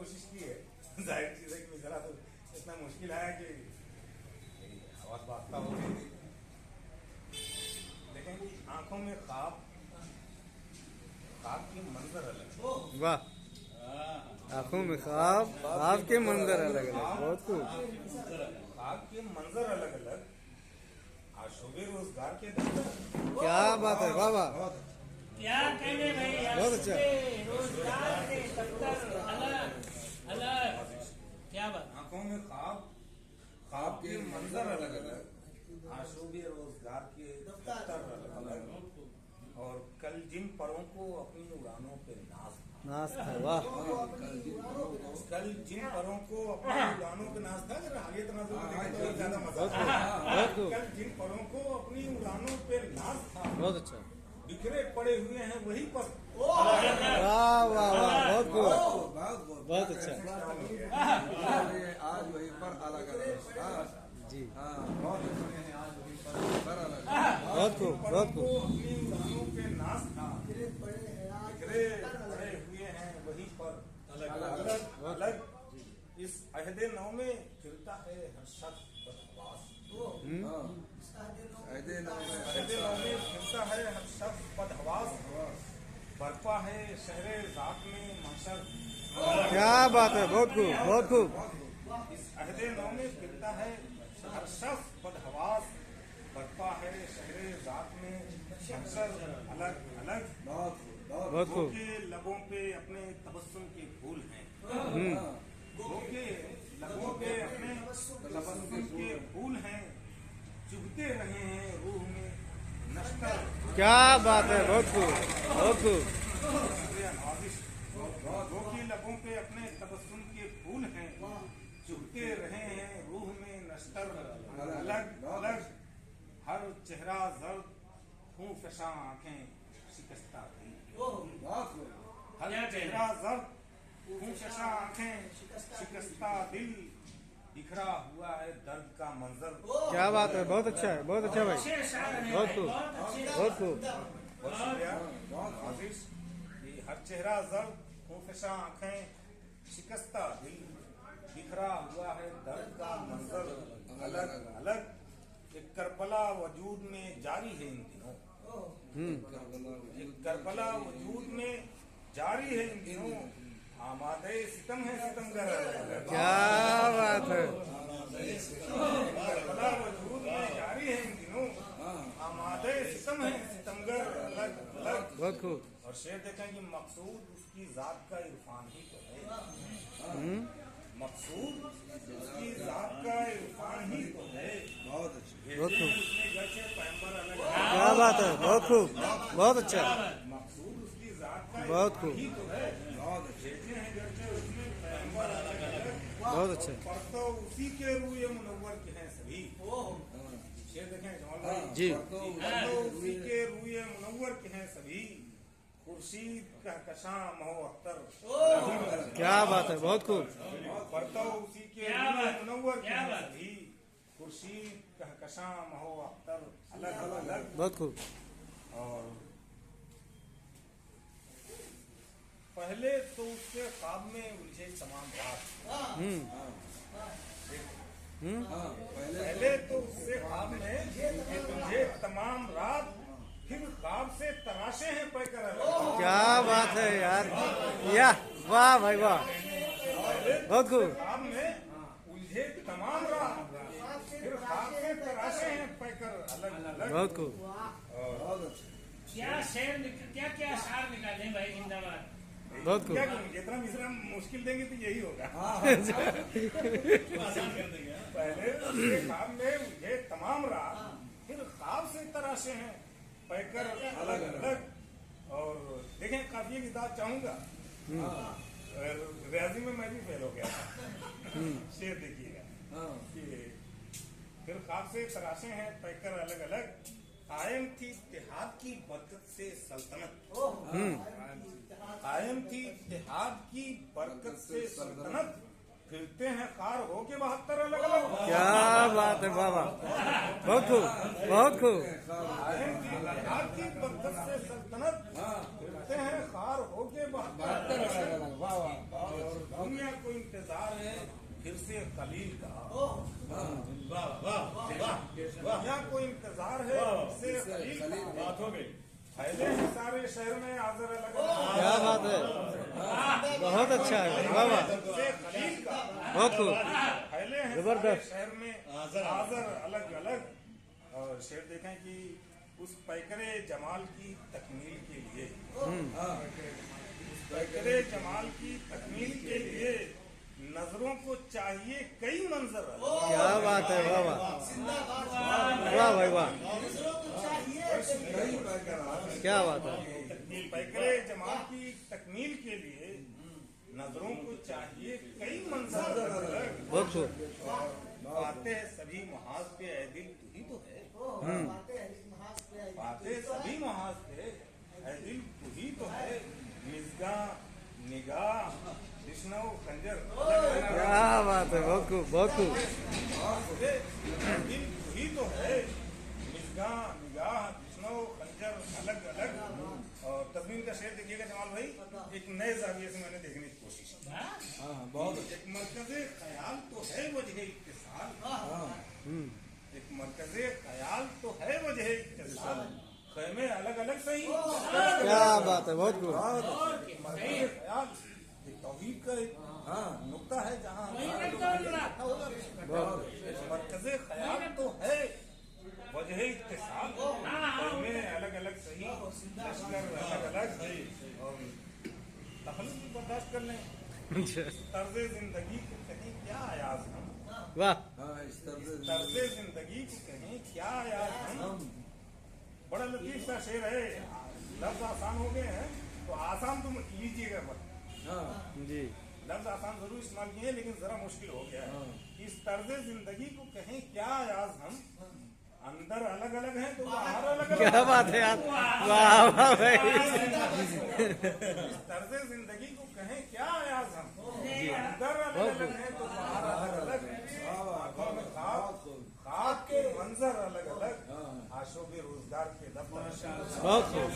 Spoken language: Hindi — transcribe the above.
कोशिश की है। जाहिर चीज है कि बेचारा तो इतना मुश्किल है कि आवाज बांटता हो गई। देखें कि आंखों में ख्वाब ख्वाब के मंजर अलग। वाह, आंखों में ख्वाब, ख्वाब के मंजर अलग अलग। बहुत खूब। ख्वाब के मंजर अलग अलग, आशोबे रोजगार के दफ्तर। क्या बात है, वाह वाह, क्या कहने भाई, बहुत अच्छा। रोजगार के दफ्तर अलग अलग, क्या बात। आंखों में ख्वाब ख्वाब के मंजर अलग अलग, आशोबे रोजगार के दफ्तर अलग अलग। और कल जिन परों को अपनी उड़ानों पे नाज नाश था, वाह। कल जिन परों को अपनी उड़ानों पे नाज था, अगर आगे इतना जोर देंगे तो ज्यादा मजा बहुत आएगा। खूब। कल जिन परों को अपनी उड़ानों पे नाज था, बहुत अच्छा, बिखरे पड़े हुए हैं वही पर। वाह वाह वाह, बहुत खूब, बहुत अच्छा आज वही पर अलग अलग जी, बहुत पर अलग बहुत खूब, बहुत खूब। अपनी उड़ानों पे नाज था, बिखरे पड़े हुए हैं वही पर अलग अलग। इस अहदे नौ में फिरता है हर शख्स बदहवास। अहदे नौ में अहदे नौ में फिरता है हर शख्स बदहवास, बरपा है शहरे ज़ात में महशर। क्या बात है, बहुत खूब, बहुत खूब। इस अहदे नौ में फिरता है हर शख्स बदहवास, बरपा है शहरे ज़ात में महशर अलग अलग। बहुत खूब। के लबों पे अपने तबस्सुम के फूल हैं, के लबों पे अपने तबस्सुम के फूल हैं, चुभते रहे हैं रूह में नश्तर। क्या बात है, बहुत खूब, बहुत खूब। के लबों पे अपने तबस्सुम के फूल हैं, चुभते रहे हैं रूह में नश्तर अलग अलग। हर चेहरा जर्द खून फशा आंखें शिकस्ता दिल। हर चेहरा जर्द खून फशा आंखें शिकस्ता दिल, बिखरा हुआ है दर्द का मंजर। क्या बात है, बहुत अच्छा है, बहुत अच्छा भाई, बहुत खूब, बहुत खूब। बहुत शुक्रिया आशीष। ये हर चेहरा जर्द खून फशा आंखें शिकस्ता दिल, बिखरा हुआ है दर्द का मंजर अलग अलग। एक करबला वजूद में जारी है इन दिनों, एक करबला वजूद में जारी है इन दिनों, आमादे सितम है सितमगर। क्या बात है, करबला वजूद में जारी है इन दिनों, आमादे सितम है सितमगर अलग अलग। बहुत खूब। और शेर देखें कि मकसूद उसकी जात का इरफान ही तो है, मकसूद उसकी जात का इरफान ही तो है। बहुत अच्छी, बहुत खूब। उसने घर से पैगंबर अलग, क्या बात है, बहुत खूब, बहुत अच्छा, मकसूद उसकी जात का बहुत खूब, ही तो है। बहुत अच्छी। भेजे हैं घर से उसमें पैगंबर अलग अलग, बहुत अच्छा पर तो उसी के रूए मुनव्वर के हैं सभी। शेर देखें जमाल भाई, जी, पर तो उसी के रूए मुनव्वर के हैं सभी, खुर्शीद का कशां महो अख्तर। क्या बात है, बहुत खूब, पर तो उसी के रूए मुनव्वर के हैं सभी, खुर्शीद का कशां महो अख्तर अलग अलग। बहुत खूब। और पहले तो उसके ख्वाब में उलझे तमाम रात, पहले तो उससे ख्वाब में उलझे तमाम रात, फिर ख्वाब से तराशे हैं पैकर अलग। क्या बात है यार, या वाह भाई वाह, बहुत खूब। ख्वाब में उलझे तमाम रात, फिर ख्वाब से तराशे हैं पैकर अलग अलग। बहुत खूब, बहुत अच्छी। क्या शेर क्या क्या अशार निकाले भाई, जिंदाबाद। बहुत खूब। क्या करूं, जितना मिश्रा मुश्किल देंगे तो यही होगा। पहले उसके ख्वाब में उलझे तमाम रात, फिर ख्वाब से तराशे हैं पैकर अलग अलग। और देखें काफी किताब चाहूंगा, रियाजी में मैं भी फेल हो गया था। शेर देखिएगा कि फिर ख्वाब से तराशे हैं पैकर अलग अलग, कायम थी इत्तेहाद की बरकत से सल्तनत, कायम थी इत्तेहाद की बरकत से सल्तनत, फिरते हैं कार हो के 72 अलग अलग। क्या बात है, वाह वाह, बहुत खूब, बहुत खूब। कायम थी इत्तेहाद की बरकत से सल्तनत, फिरते हैं कार हो के 72 अलग अलग। दुनिया इंतजार है फिर से कलील का। वाह वाह वाह दुनिया को इंतजार है फिर से कलील का। बात हो गई। पहले सारे शहर में आजर अलग क्या बात है, बहुत अच्छा है, वाह वाह, से कलील का। बहुत खूब, पहले हैं जबरदस्त। सारे शहर में आजर अलग अलग। और शेर देखें कि उस पैकरे जमाल की तकमील के लिए, उस पैकरे जमाल की तकमील के लिए नजरों को चाहिए कई मंजर। क्या बात है, वाह वाह, वाह भाई वाह, क्या बात है, पैकरे जमाल की तकमील के लिए नजरों को चाहिए कई मंजर। बहुत खूब, बातें हैं सभी मुहाज पे ऐ दिल तू ही तो है। बातें सभी मुहाज पे ऐ दिल तू ही तो है। मिज़गा निगाह विष्णु खंजर क्या बात है, बहुत खूब, बहुत खूब, दिल तू ही तो है। मिज़गा निगाह विष्णु खंजर अलग अलग। और तस्वीर का शेर देखिएगा जमाल भाई, एक नए जाविये से मैंने देखने की कोशिश की। बहुत एक मरकज़े ख्याल तो है वजह इत्तिसाल। एक मरकज़े ख्याल तो है वजह इत्तिसाल। ख़ैमे अलग अलग सही, क्या बात है, बहुत खूब, मरकज़े ख्याल ये तौहीद का एक नुक्ता है जहाँ मरकज़े ख्याल तो है वजह इत्तिसाल। ख़ैमे अलग अलग सही, लश्कर अलग अलग। और तखल्लुफ़ भी बर्दाश्त कर लें। तर्ज़े जिंदगी को कहीं क्या आयाज हम, वाह, इस तरह से तर्ज़े जिंदगी को कहीं क्या आयाज हम। बड़ा लतीफ सा शेर है। लफ्ज आसान हो गए हैं तो आसान तुम लीजिएगा मत। जी, लफ्ज आसान जरूर इस्तेमाल किए हैं लेकिन जरा मुश्किल हो गया है। इस तर्ज़े जिंदगी को कहीं क्या आयाज हम, अंदर अलग अलग हैं तो बाहर अलग अलग। क्या बात है यार, वाह वाह भाई, इस तर्ज़े जिंदगी को कहें क्या आयाज हम, अंदर अलग अलग हैं तो बाहर अलग अलग। आंखों में ख्वाब के मंजर अलग अलग, आशों के रोजगार के दफ्तर। बहुत खूब।